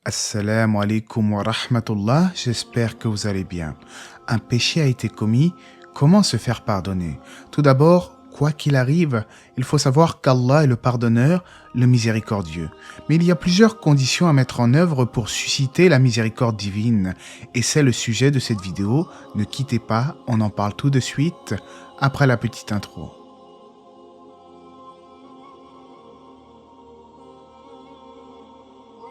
Assalamu alaikum wa rahmatullah, j'espère que vous allez bien. Un péché a été commis, comment se faire pardonner? Tout d'abord, quoi qu'il arrive, il faut savoir qu'Allah est le pardonneur, le miséricordieux. Mais il y a plusieurs conditions à mettre en œuvre pour susciter la miséricorde divine. Et c'est le sujet de cette vidéo. Ne quittez pas, on en parle tout de suite, après la petite intro.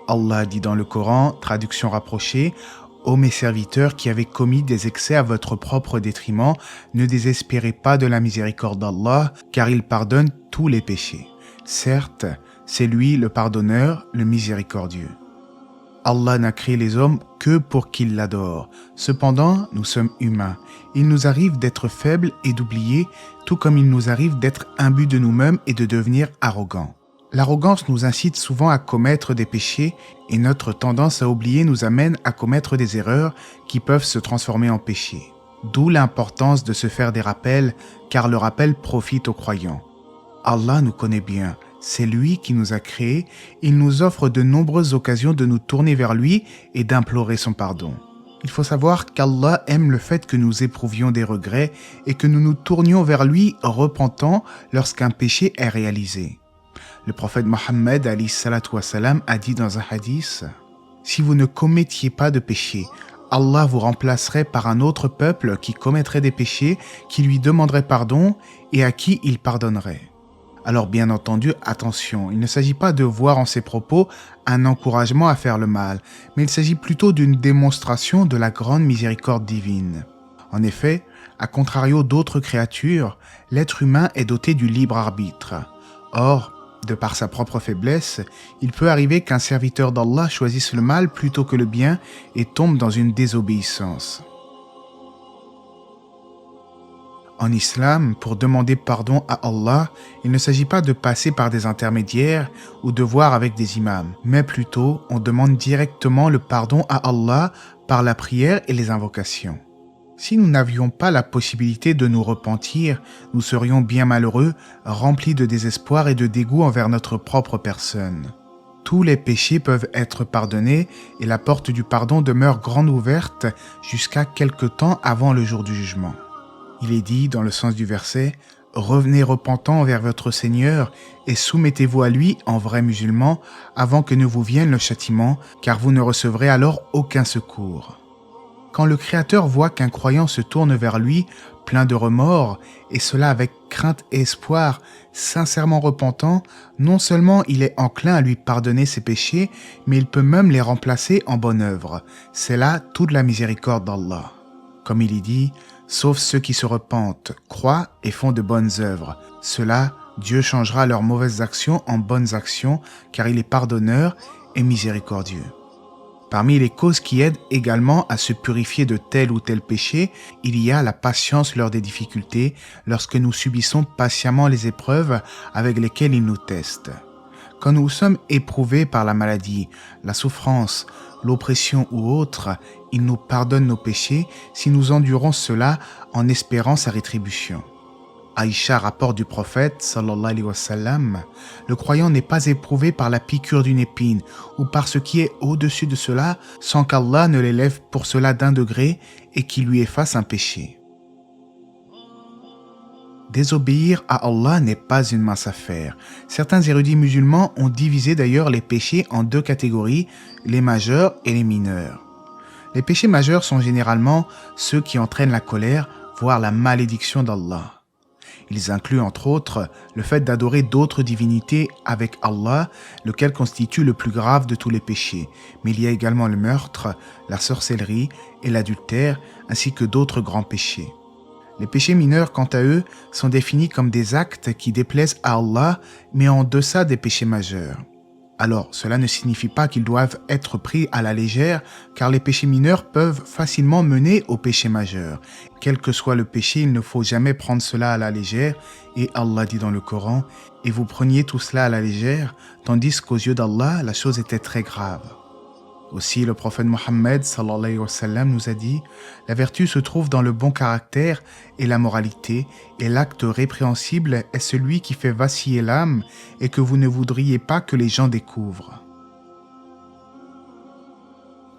Allah dit dans le Coran, traduction rapprochée, « Ô mes serviteurs qui avez commis des excès à votre propre détriment, ne désespérez pas de la miséricorde d'Allah, car il pardonne tous les péchés. Certes, c'est lui le pardonneur, le miséricordieux. » Allah n'a créé les hommes que pour qu'ils l'adorent. Cependant, nous sommes humains. Il nous arrive d'être faibles et d'oublier, tout comme il nous arrive d'être imbus de nous-mêmes et de devenir arrogants. L'arrogance nous incite souvent à commettre des péchés et notre tendance à oublier nous amène à commettre des erreurs qui peuvent se transformer en péchés. D'où l'importance de se faire des rappels, car le rappel profite aux croyants. Allah nous connaît bien, c'est lui qui nous a créés, il nous offre de nombreuses occasions de nous tourner vers lui et d'implorer son pardon. Il faut savoir qu'Allah aime le fait que nous éprouvions des regrets et que nous nous tournions vers lui repentant lorsqu'un péché est réalisé. Le prophète Mohammed a dit dans un hadith « Si vous ne commettiez pas de péché, Allah vous remplacerait par un autre peuple qui commettrait des péchés, qui lui demanderait pardon et à qui il pardonnerait. » Alors bien entendu, attention, il ne s'agit pas de voir en ces propos un encouragement à faire le mal, mais il s'agit plutôt d'une démonstration de la grande miséricorde divine. En effet, à contrario d'autres créatures, l'être humain est doté du libre arbitre. Or, de par sa propre faiblesse, il peut arriver qu'un serviteur d'Allah choisisse le mal plutôt que le bien et tombe dans une désobéissance. En islam, pour demander pardon à Allah, il ne s'agit pas de passer par des intermédiaires ou de voir avec des imams, mais plutôt on demande directement le pardon à Allah par la prière et les invocations. Si nous n'avions pas la possibilité de nous repentir, nous serions bien malheureux, remplis de désespoir et de dégoût envers notre propre personne. Tous les péchés peuvent être pardonnés et la porte du pardon demeure grande ouverte jusqu'à quelque temps avant le jour du jugement. Il est dit dans le sens du verset « Revenez repentant vers votre Seigneur et soumettez-vous à lui en vrai musulman avant que ne vous vienne le châtiment, car vous ne recevrez alors aucun secours. » Quand le Créateur voit qu'un croyant se tourne vers lui, plein de remords, et cela avec crainte et espoir, sincèrement repentant, non seulement il est enclin à lui pardonner ses péchés, mais il peut même les remplacer en bonne œuvre. C'est là toute la miséricorde d'Allah. Comme il y dit, sauf ceux qui se repentent, croient et font de bonnes œuvres. Cela, Dieu changera leurs mauvaises actions en bonnes actions, car il est pardonneur et miséricordieux. Parmi les causes qui aident également à se purifier de tel ou tel péché, il y a la patience lors des difficultés, lorsque nous subissons patiemment les épreuves avec lesquelles il nous teste. Quand nous sommes éprouvés par la maladie, la souffrance, l'oppression ou autre, il nous pardonne nos péchés si nous endurons cela en espérant sa rétribution. Aïcha rapporte du prophète, sallallahu alayhi wa sallam, le croyant n'est pas éprouvé par la piqûre d'une épine ou par ce qui est au-dessus de cela sans qu'Allah ne l'élève pour cela d'un degré et qu'il lui efface un péché. Désobéir à Allah n'est pas une mince affaire. Certains érudits musulmans ont divisé d'ailleurs les péchés en deux catégories, les majeurs et les mineurs. Les péchés majeurs sont généralement ceux qui entraînent la colère, voire la malédiction d'Allah. Ils incluent entre autres le fait d'adorer d'autres divinités avec Allah, lequel constitue le plus grave de tous les péchés. Mais il y a également le meurtre, la sorcellerie et l'adultère, ainsi que d'autres grands péchés. Les péchés mineurs, quant à eux, sont définis comme des actes qui déplaisent à Allah, mais en deçà des péchés majeurs. Alors, cela ne signifie pas qu'ils doivent être pris à la légère, car les péchés mineurs peuvent facilement mener au péché majeur. Quel que soit le péché, il ne faut jamais prendre cela à la légère, et Allah dit dans le Coran, « Et vous preniez tout cela à la légère, tandis qu'aux yeux d'Allah, la chose était très grave. » Aussi, le prophète Mohammed sallallahu alayhi wa sallam nous a dit « La vertu se trouve dans le bon caractère et la moralité, et l'acte répréhensible est celui qui fait vaciller l'âme et que vous ne voudriez pas que les gens découvrent. »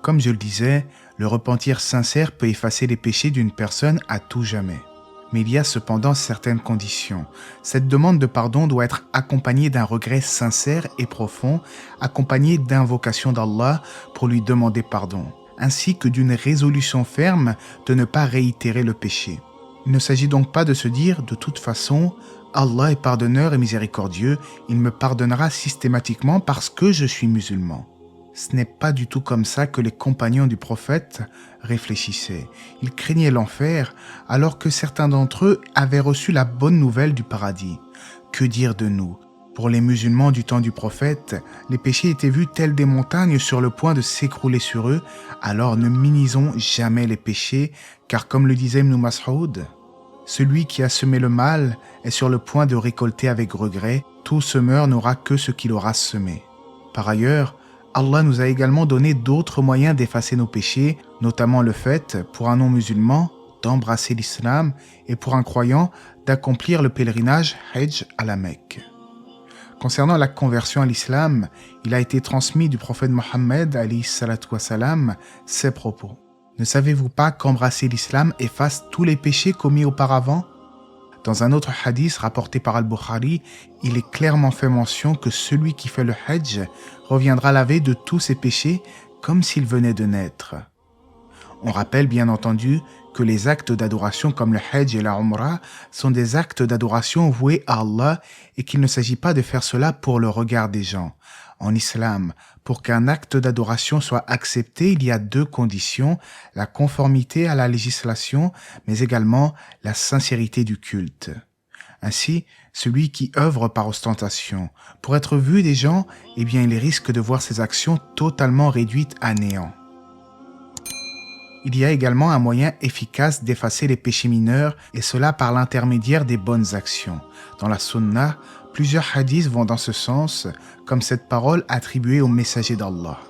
Comme je le disais, le repentir sincère peut effacer les péchés d'une personne à tout jamais. Mais il y a cependant certaines conditions. Cette demande de pardon doit être accompagnée d'un regret sincère et profond, accompagnée d'invocation d'Allah pour lui demander pardon, ainsi que d'une résolution ferme de ne pas réitérer le péché. Il ne s'agit donc pas de se dire, de toute façon, Allah est pardonneur et miséricordieux, il me pardonnera systématiquement parce que je suis musulman. Ce n'est pas du tout comme ça que les compagnons du prophète réfléchissaient. Ils craignaient l'enfer alors que certains d'entre eux avaient reçu la bonne nouvelle du paradis. Que dire de nous? Pour les musulmans du temps du prophète, les péchés étaient vus tels des montagnes sur le point de s'écrouler sur eux, alors ne minimisons jamais les péchés, car comme le disait Ibn Mas'ud, celui qui a semé le mal est sur le point de récolter avec regret, tout semeur n'aura que ce qu'il aura semé. Par ailleurs, Allah nous a également donné d'autres moyens d'effacer nos péchés, notamment le fait, pour un non-musulman, d'embrasser l'islam et pour un croyant, d'accomplir le pèlerinage Hajj à la Mecque. Concernant la conversion à l'islam, il a été transmis du prophète Mohammed alayhi salatu wassalam ces propos. Ne savez-vous pas qu'embrasser l'islam efface tous les péchés commis auparavant? Dans un autre hadith rapporté par Al-Bukhari, il est clairement fait mention que celui qui fait le Hajj reviendra lavé de tous ses péchés comme s'il venait de naître. On rappelle bien entendu que les actes d'adoration comme le Hajj et la Umrah sont des actes d'adoration voués à Allah et qu'il ne s'agit pas de faire cela pour le regard des gens. En islam, pour qu'un acte d'adoration soit accepté, il y a deux conditions, la conformité à la législation, mais également la sincérité du culte. Ainsi, celui qui œuvre par ostentation, pour être vu des gens, eh bien il risque de voir ses actions totalement réduites à néant. Il y a également un moyen efficace d'effacer les péchés mineurs, et cela par l'intermédiaire des bonnes actions. Dans la Sunna, plusieurs hadiths vont dans ce sens, comme cette parole attribuée au messager d'Allah.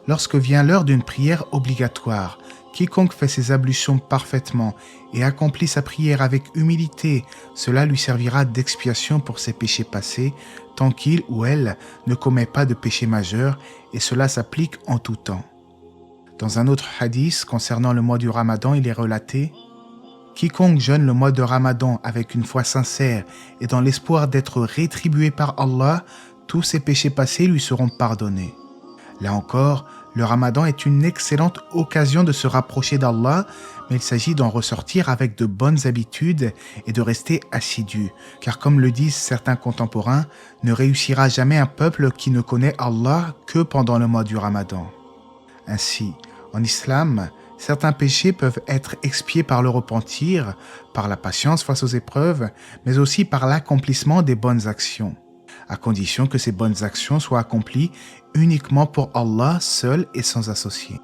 Lorsque vient l'heure d'une prière obligatoire, quiconque fait ses ablutions parfaitement et accomplit sa prière avec humilité, cela lui servira d'expiation pour ses péchés passés, tant qu'il ou elle ne commet pas de péché majeur, et cela s'applique en tout temps. Dans un autre hadith concernant le mois du Ramadan, il est relaté « Quiconque jeûne le mois de Ramadan avec une foi sincère et dans l'espoir d'être rétribué par Allah, tous ses péchés passés lui seront pardonnés. » Là encore, le Ramadan est une excellente occasion de se rapprocher d'Allah, mais il s'agit d'en ressortir avec de bonnes habitudes et de rester assidu, car comme le disent certains contemporains, ne réussira jamais un peuple qui ne connaît Allah que pendant le mois du Ramadan. Ainsi, en islam, certains péchés peuvent être expiés par le repentir, par la patience face aux épreuves, mais aussi par l'accomplissement des bonnes actions, à condition que ces bonnes actions soient accomplies uniquement pour Allah seul et sans associé.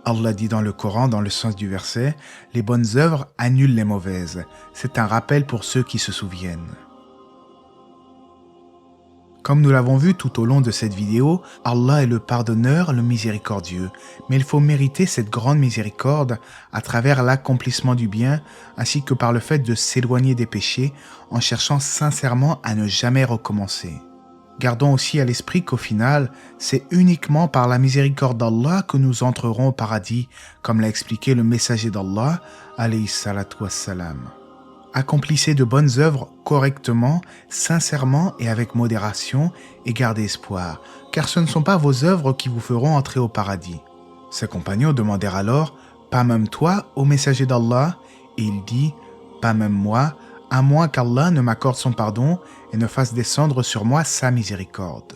Allah dit dans le Coran, dans le sens du verset, « Les bonnes œuvres annulent les mauvaises ». C'est un rappel pour ceux qui se souviennent. Comme nous l'avons vu tout au long de cette vidéo, Allah est le pardonneur, le miséricordieux. Mais il faut mériter cette grande miséricorde à travers l'accomplissement du bien, ainsi que par le fait de s'éloigner des péchés en cherchant sincèrement à ne jamais recommencer. Gardons aussi à l'esprit qu'au final, c'est uniquement par la miséricorde d'Allah que nous entrerons au paradis, comme l'a expliqué le messager d'Allah, alayhi salatu wassalam. Accomplissez de bonnes œuvres correctement, sincèrement et avec modération, et gardez espoir, car ce ne sont pas vos œuvres qui vous feront entrer au paradis. Ses compagnons demandèrent alors « Pas même toi, ô messager d'Allah ?» Et il dit « Pas même moi, à moins qu'Allah ne m'accorde son pardon et ne fasse descendre sur moi sa miséricorde. »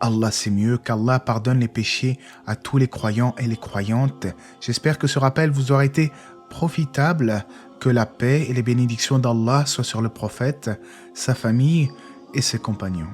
Allah sait mieux, qu'Allah pardonne les péchés à tous les croyants et les croyantes. J'espère que ce rappel vous aura été profitable, que la paix et les bénédictions d'Allah soient sur le prophète, sa famille et ses compagnons.